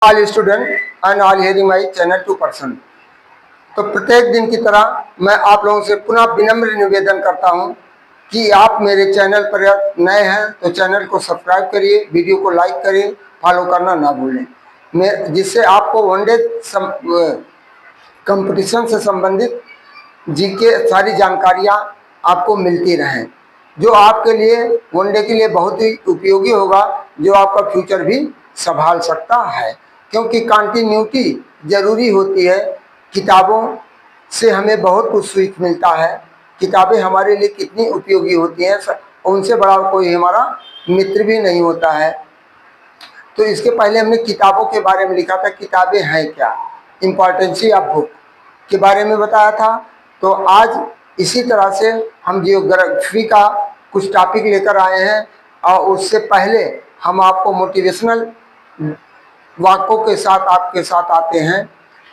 All student and all hearing my channel 2%। तो प्रत्येक दिन की तरह मैं आप लोगों से पुनः विनम्र निवेदन करता हूं कि आप मेरे चैनल पर नए हैं तो चैनल को सब्सक्राइब करिए, वीडियो को लाइक करिए, फॉलो करना ना भूलें, मैं जिससे आपको वनडे कंपटीशन से संबंधित जीके सारी जानकारियां आपको मिलती रहें, जो आपके लिए वनडे के लिए बहुत ही उपयोगी होगा, जो आपका फ्यूचर भी संभाल सकता है। क्योंकि कंटिन्यूटी जरूरी होती है। किताबों से हमें बहुत कुछ सीख मिलता है। किताबें हमारे लिए कितनी उपयोगी होती हैं, उनसे बड़ा कोई हमारा मित्र भी नहीं होता है। तो इसके पहले हमने किताबों के बारे में लिखा था, किताबें हैं क्या, इम्पॉर्टेंसी ऑफ बुक के बारे में बताया था। तो आज इसी तरह से हम जियोग्राफी का कुछ टॉपिक लेकर आए हैं, और उससे पहले हम आपको मोटिवेशनल वाक्यों के साथ आपके साथ आते हैं।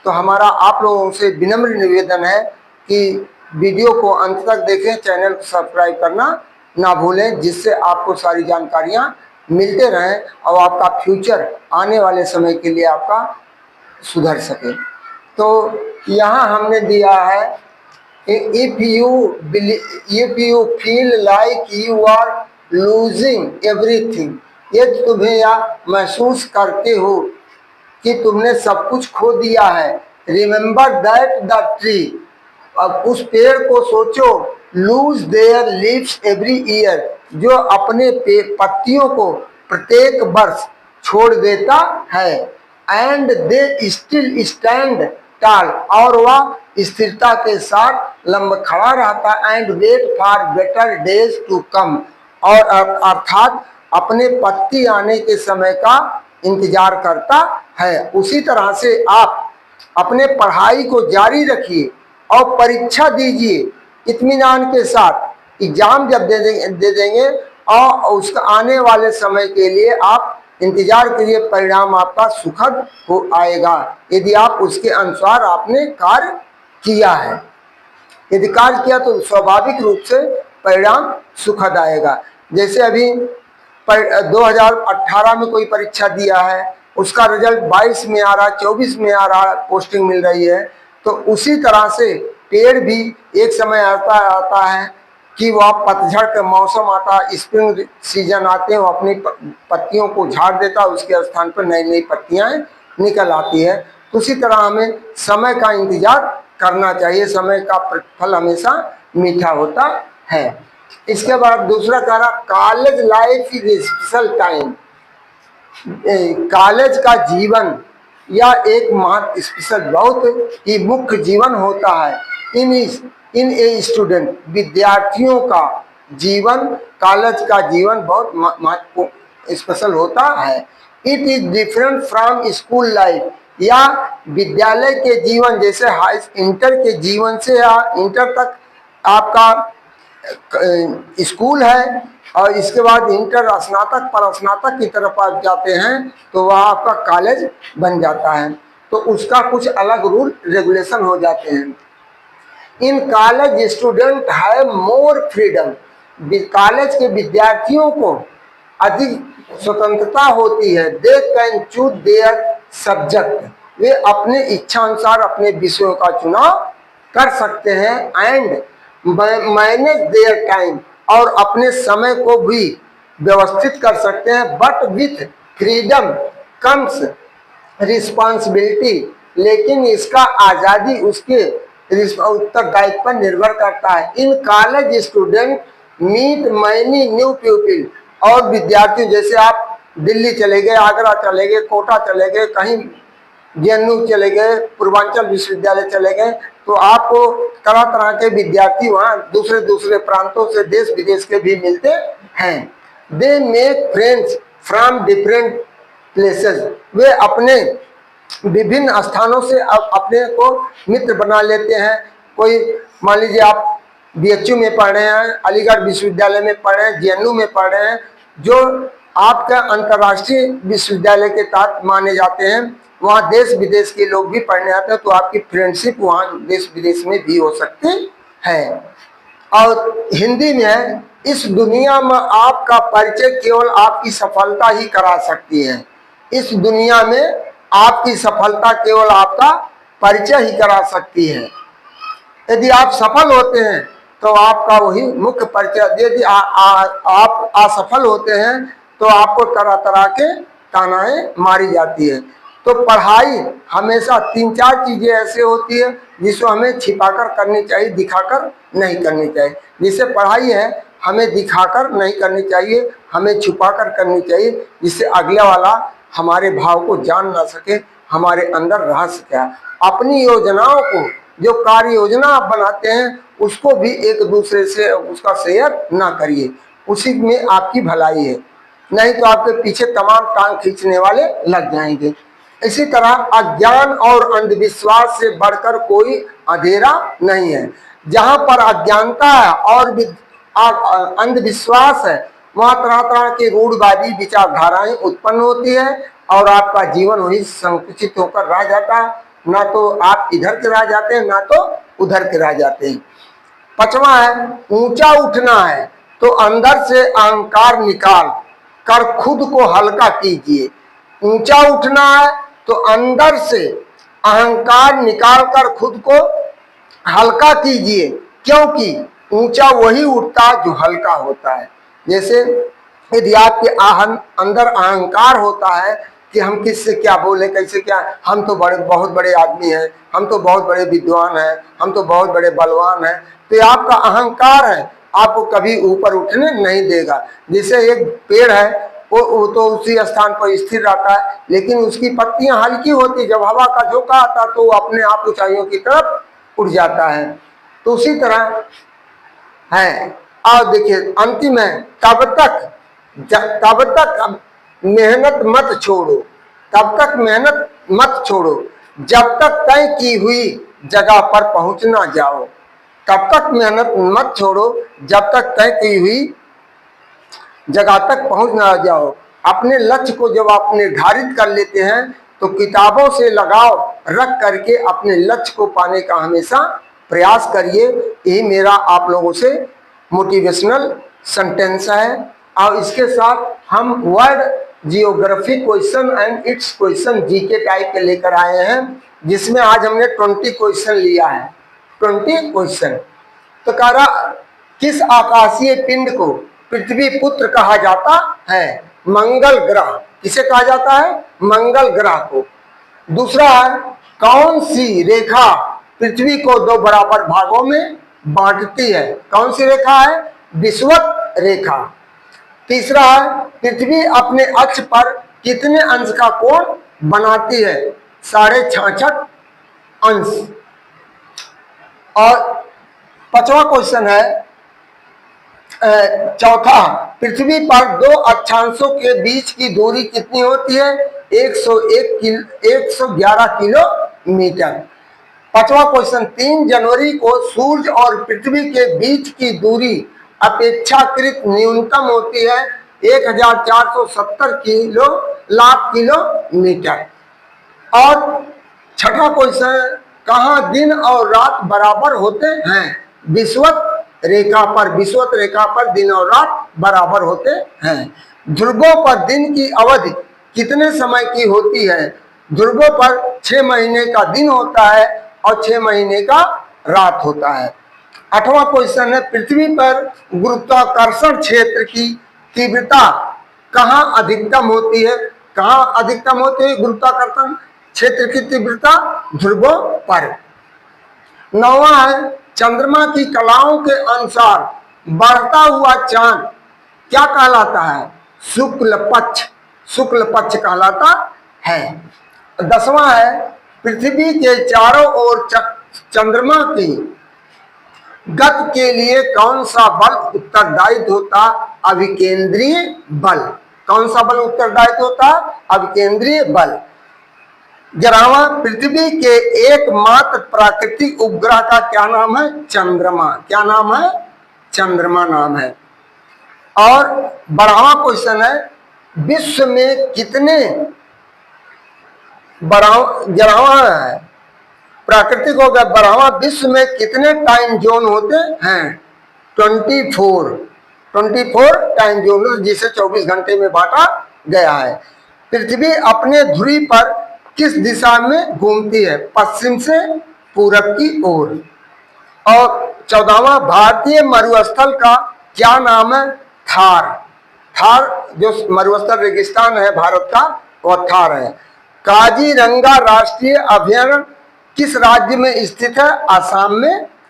तो हमारा आप लोगों से विनम्र निवेदन है कि वीडियो को अंत तक देखें, चैनल को सब्सक्राइब करना ना भूलें, जिससे आपको सारी जानकारियां मिलते रहें और आपका फ्यूचर आने वाले समय के लिए आपका सुधर सके। तो यहाँ हमने दिया है, if you feel like you are losing everything, यदि तुम्हें यह महसूस करते हो कि तुमने सब कुछ खो दिया है, रिमेंबर दैट द ट्री, अब उस पेड़ को सोचो, lose their leaves every year, जो अपने पत्तियों को प्रत्येक वर्ष छोड़ देता है, एंड दे स्टिल स्टैंड टाल, और वह स्थिरता के साथ लंब खड़ा रहता, and wait for better days to come, और अर्थात अपने पत्ती आने के समय का इंतजार करता है। उसी तरह से आप अपने पढ़ाई को जारी रखिए और परीक्षा दीजिए इत्मीनान के साथ। एग्जाम जब दे देंगे और उसका आने वाले समय के लिए आप इंतजार करिए, परिणाम आपका सुखद हो आएगा यदि आप उसके अनुसार आपने कार्य किया है। यदि कार्य किया तो स्वाभाविक रूप से परिणाम सुखद आएगा। जैसे अभी 2018 में कोई परीक्षा दिया है, उसका रिजल्ट 22 में आ रहा है, 24 में आ रहा है, पोस्टिंग मिल रही है, तो उसी तरह से पेड़ भी एक समय आता है कि वह पतझड़ का मौसम आता है, स्प्रिंग सीजन आते हैं, वो अपनी पत्तियों को झाड़ देता है, उसके स्थान पर नई नई पत्तियां निकल आती है। तो उसी तरह हमें समय का इंतजार करना चाहिए, समय का प्रतिफल हमेशा मीठा होता है। इसके बाद दूसरा कह रहा, college life is special time, college का जीवन या एक महत्व स्पेशल बहुत ही मुख्य जीवन होता है। इन ए स्टूडेंट, विद्यार्थियों का जीवन, कॉलेज का जीवन बहुत महत्वपूर्ण स्पेशल होता है। It is different from school life, या विद्यालय के जीवन जैसे इंटर के जीवन से, या इंटर तक आपका स्कूल है और इसके बाद इंटर स्नातक पर स्नातक की तरफ आप जाते हैं तो वह आपका कॉलेज बन जाता है, तो उसका कुछ अलग रूल रेगुलेशन हो जाते हैं। In college student have more freedom, college के विद्यार्थियों को अधिक स्वतंत्रता होती है। They can choose their subject, वे अपने इच्छा अनुसार अपने विषयों का चुनाव कर सकते हैं। एंड मैनेज देयर टाइम, और अपने समय को भी व्यवस्थित कर सकते हैं। But with freedom comes responsibility, लेकिन इसका आज़ादी उसके उत्तरदायित्व पर निर्भर करता है। In college student meet many new people, और विद्यार्थी जैसे आप दिल्ली चले गए, आगरा चले गए, कोटा चले गए, कहीं जेएनयू चले गए, पूर्वांचल विश्वविद्यालय चले गए, तो आपको तरह तरह के विद्यार्थी वहाँ दूसरे दूसरे प्रांतों से, देश विदेश के भी मिलते हैं। They make friends from different places, वे अपने विभिन्न स्थानों से अपने को मित्र बना लेते हैं। कोई मान लीजिए आप बीएचयू में पढ़ रहे हैं, अलीगढ़ विश्वविद्यालय में पढ़ रहे हैं, जेएनयू में पढ़ रहे हैं, जो आपका अंतर्राष्ट्रीय विश्वविद्यालय के तहत माने जाते हैं, वहाँ देश विदेश के लोग भी पढ़ने आते हैं, तो आपकी फ्रेंडशिप वहाँ देश विदेश में भी हो सकती है। और हिंदी में है, इस दुनिया में आपका परिचय केवल आपकी सफलता ही करा सकती है। इस दुनिया में आपकी सफलता केवल आपका परिचय ही करा सकती है। यदि आप सफल होते हैं तो आपका वही मुख्य परिचय, यदि आप असफल होते हैं तो आपको तरह तरह के तानाएं मारी जाती है। तो पढ़ाई हमेशा 3-4 चीजें ऐसे होती है जिसको हमें छिपाकर करनी चाहिए, दिखाकर नहीं करनी चाहिए। जिससे पढ़ाई है हमें दिखाकर नहीं करनी चाहिए, हमें छुपाकर करनी चाहिए, जिससे अगले वाला हमारे भाव को जान ना सके, हमारे अंदर रहस्य क्या। अपनी योजनाओं को, जो कार्य योजना आप बनाते हैं, उसको भी एक दूसरे से उसका शेयर ना करिए, उसी में आपकी भलाई है। नहीं तो आपके पीछे तमाम टांग खींचने वाले लग जाएंगे। इसी तरह अज्ञान और अंधविश्वास से बढ़कर कोई अंधेरा नहीं है। जहां पर अज्ञानता है और अंधविश्वास है, वहां तरह तरह की रूढ़वादी विचारधाराएं उत्पन्न होती है और आपका जीवन वही संकुचित होकर रह जाता है। ना तो आप इधर के रह जाते हैं, ना तो उधर के रह जाते हैं। 5वां है ऊंचा उठना है तो अंदर से अहंकार निकाल कर खुद को हल्का कीजिए। ऊंचा उठना है तो अंदर से अहंकार निकाल कर खुद को हल्का कीजिए, क्योंकि ऊंचा वही उठता है जो हल्का होता है। जैसे यदि आपके अंदर अहंकार होता है कि हम किससे क्या बोले, कैसे क्या, हम तो बहुत बड़े आदमी हैं, हम तो बहुत बड़े विद्वान हैं, हम तो बहुत बड़े बलवान हैं, तो आपका अहंकार है, आपको कभी ऊपर उठने नहीं देगा। जैसे एक पेड़ है, वो तो उसी स्थान पर स्थिर रहता है, लेकिन उसकी पत्तियां हल्की होती, जब हवा का झोंका आता तो वो अपने आप ऊंचाइयों की तरफ उड़ जाता है। तो उसी तरह है। और देखिए अंतिम है तब तक मेहनत मत छोड़ो, तब तक मेहनत मत छोड़ो जब तक तय की हुई जगह पर पहुंच ना जाओ। तब तक मेहनत मत छोड़ो जब तक तय की हुई जगह तक पहुंच ना जाओ। अपने लक्ष्य को जब आप निर्धारित कर लेते हैं तो किताबों से लगाव रख करके अपने लक्ष्य को पाने का हमेशा प्रयास करिए। यही मेरा आप लोगों से मोटिवेशनल सेंटेंस है। और इसके साथ हम world geography question and it's question GK type के लेकर आए हैं, जिसमें आज हमने 20 क्वेश्चन लिया है। 20 क्वेश्चन। तो कह रहा किस आकाशीय पिंड को पृथ्वी पुत्र कहा जाता है? मंगल ग्रह। किसे कहा जाता है? मंगल ग्रह को। दूसरा है कौन सी रेखा पृथ्वी को 2 बराबर भागों में बांटती है? कौन सी रेखा है? विषुवत रेखा। तीसरा है पृथ्वी अपने अक्ष पर कितने अंश का कोण बनाती है? 66.5 अंश। और 5वां क्वेश्चन है चौथा, पृथ्वी पर 2 अक्षांशों के बीच की दूरी कितनी होती है? 111 किलोमीटर। 5वां क्वेश्चन 3 जनवरी को सूर्य और पृथ्वी के बीच की दूरी अपेक्षाकृत न्यूनतम होती है 1470 लाख किलोमीटर। और 6वां क्वेश्चन कहाँ दिन और रात बराबर होते हैं? विषुवत रेखा पर। विषुवत रेखा पर दिन और रात बराबर होते हैं। ध्रुवों पर दिन की अवधि कितने समय की होती है? ध्रुवों पर 6 महीने का दिन होता है और 6 महीने का रात होता है। 8वां क्वेश्चन है पृथ्वी पर गुरुत्वाकर्षण क्षेत्र की तीव्रता कहाँ अधिकतम होती है? कहाँ अधिकतम होती है गुरुत्वाकर्षण क्षेत्र की तीव्रता? ध्रुवों पर। 9वां है चंद्रमा की कलाओं के अनुसार बढ़ता हुआ चांद क्या कहलाता है? शुक्ल पक्ष। शुक्ल पक्ष कहलाता है। 10वां है पृथ्वी के चारों ओर चंद्रमा की गति के लिए कौन सा बल उत्तरदायी होता? अभिकेंद्रीय बल। कौन सा बल उत्तरदायी होता? अभिकेंद्रीय बल। 11वां पृथ्वी के एकमात्र प्राकृतिक उपग्रह का क्या नाम है? चंद्रमा। क्या नाम है? चंद्रमा नाम है। और 12वां क्वेश्चन है विश्व में कितने 11वां है प्राकृतिक हो गया। 12वां विश्व में कितने टाइम जोन होते हैं? 24 टाइम जोन, जिसे 24 घंटे में बांटा गया है। पृथ्वी अपने धुरी पर किस दिशा में घूमती है? पश्चिम से पूरब की ओर। और 14वां, भारतीय मरुस्थल का क्या नाम है? थार। थार जो मरुस्थल रेगिस्तान है भारत का, वह थार है। काजीरंगा राष्ट्रीय अभयारण्य किस राज्य में स्थित है?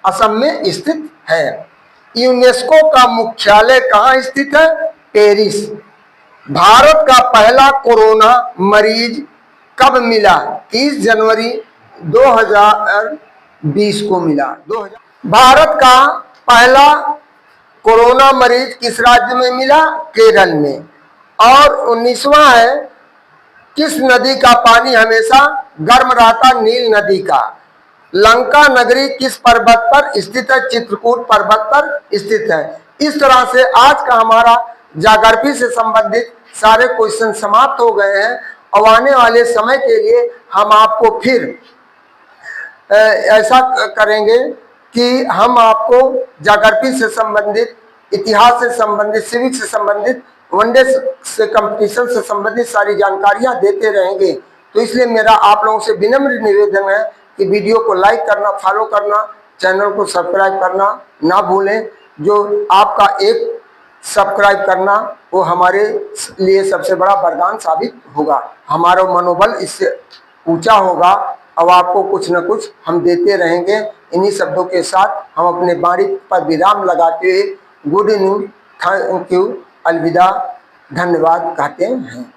असम में स्थित है। यूनेस्को का मुख्यालय कहाँ स्थित है? पेरिस। भारत का पहला कोरोना मरीज कब मिला? 30 जनवरी 2020 को मिला। भारत का पहला कोरोना मरीज किस राज्य में मिला? केरल में। और 19वां है, किस नदी का पानी हमेशा गर्म रहता? नील नदी का। लंका नगरी किस पर्वत पर स्थित है? चित्रकूट पर्वत पर स्थित है। इस तरह से आज का हमारा ज्योग्राफी से संबंधित सारे क्वेश्चन समाप्त हो गए हैं। और आने वाले समय के लिए हम आपको फिर ऐसा करेंगे कि हम आपको ज्योग्राफी से संबंधित, इतिहास से संबंधित, सिविक्स से संबंधित, वनडे से कंपटीशन से संबंधित सारी जानकारियां देते रहेंगे। तो इसलिए मेरा आप लोगों से विनम्र निवेदन है कि वीडियो को लाइक करना, फॉलो करना, चैनल को सब्सक्राइब करना ना भूलें। जो आपका एक सब्सक्राइब करना वो हमारे लिए सबसे बड़ा वरदान साबित होगा। हमारा मनोबल इससे ऊंचा होगा। अब आपको कुछ न कुछ हम देते रहेंगे। इन्हीं शब्दों के साथ हम अपने वाणी पर विराम लगाते हुए गुड इवनिंग, थैंक यू, अलविदा, धन्यवाद कहते हैं।